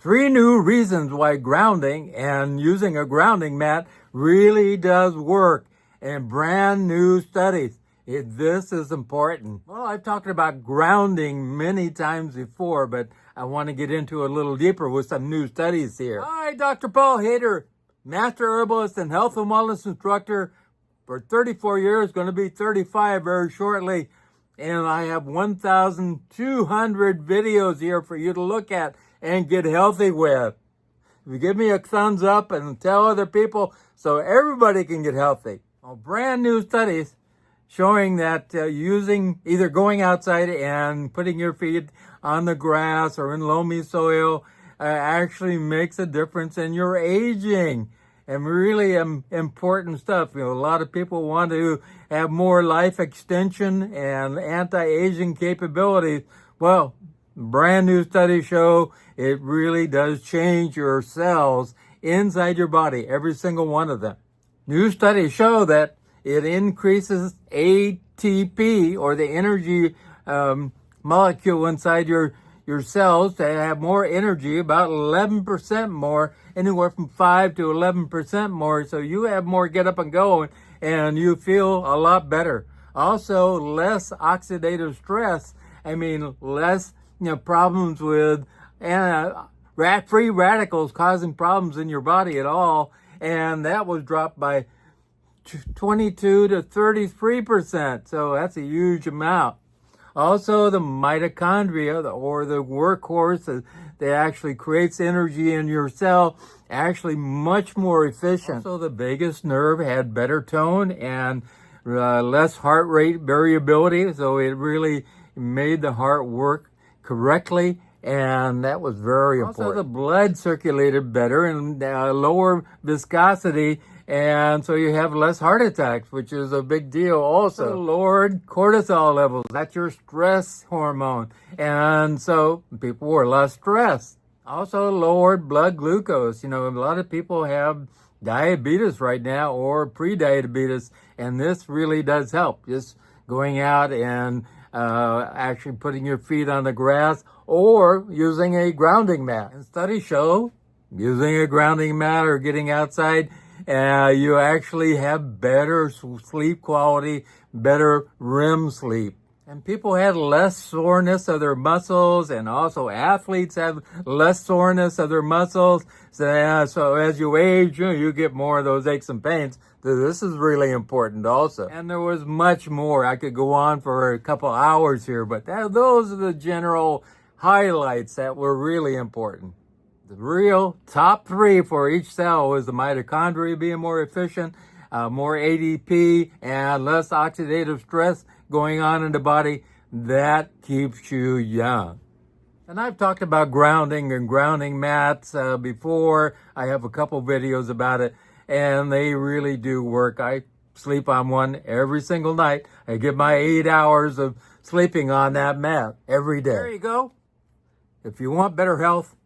3 new reasons why grounding and using a grounding mat really does work, and brand new studies. This is important. Well, I've talked about grounding many times before, but I want to get into it a little deeper with some new studies here. Hi, Dr. Paul Haider, Master Herbalist and Health and Wellness Instructor for 34 years, going to be 35 very shortly. And I have 1,200 videos here for you to look at and get healthy with. If you give me a thumbs up and tell other people so everybody can get healthy. Well, brand new studies showing that using either going outside and putting your feet on the grass or in loamy soil actually makes a difference in your aging. And really important stuff. You know, a lot of people want to have more life extension and anti-aging capabilities. Well, brand new studies show it really does change your cells inside your body, every single one of them. New studies show that it increases ATP, or the energy molecule inside your cells, to have more energy, about 11% more, anywhere from 5 to 11% more. So you have more get up and go, and you feel a lot better. Also, less oxidative stress. I mean, less problems with free radicals causing problems in your body at all. And that was dropped by 22 to 33%. So that's a huge amount. Also, the mitochondria, or the workhorse that actually creates energy in your cell, actually much more efficient. Also, the vagus nerve had better tone and less heart rate variability, so it really made the heart work correctly, and that was very important. Also, the blood circulated better and lower viscosity, and so you have less heart attacks, which is a big deal also. Lowered cortisol levels, that's your stress hormone, and so people were less stressed. Also lowered blood glucose. You know, a lot of people have diabetes right now, or pre-diabetes, and this really does help. Just going out and actually putting your feet on the grass or using a grounding mat. And studies show using a grounding mat or getting outside, you actually have better sleep quality, better REM sleep. And people had less soreness of their muscles, and also athletes have less soreness of their muscles. So as you age, you get more of those aches and pains. So this is really important also. And there was much more. I could go on for a couple hours here, but those are the general highlights that were really important. The real top 3 for each cell was the mitochondria being more efficient, more ADP, and less oxidative stress going on in the body. That keeps you young. And I've talked about grounding and grounding mats before. I have a couple videos about it, and they really do work. I sleep on one every single night. I get my 8 hours of sleeping on that mat every day. There you go. If you want better health,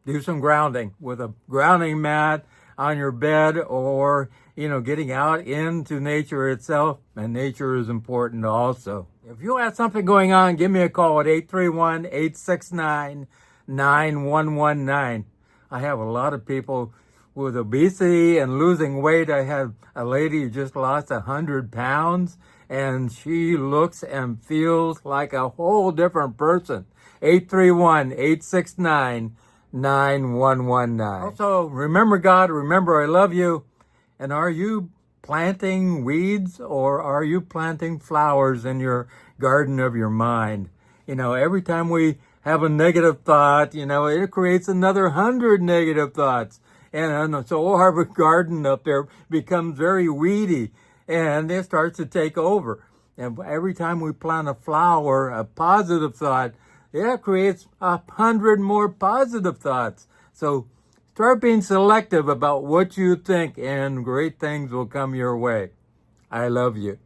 do some grounding with a grounding mat on your bed, or, getting out into nature itself. And nature is important also. If you have something going on, give me a call at 831-869-9119. I have a lot of people with obesity and losing weight. I have a lady who just lost 100 pounds, and she looks and feels like a whole different person. 831-869-9119. Also, remember God, remember I love you. And are you planting weeds, or are you planting flowers in your garden of your mind? Every time we have a negative thought, it creates another 100 negative thoughts. And so our garden up there becomes very weedy, and it starts to take over. And every time we plant a flower, a positive thought, it creates 100 more positive thoughts. So start being selective about what you think, and great things will come your way. I love you.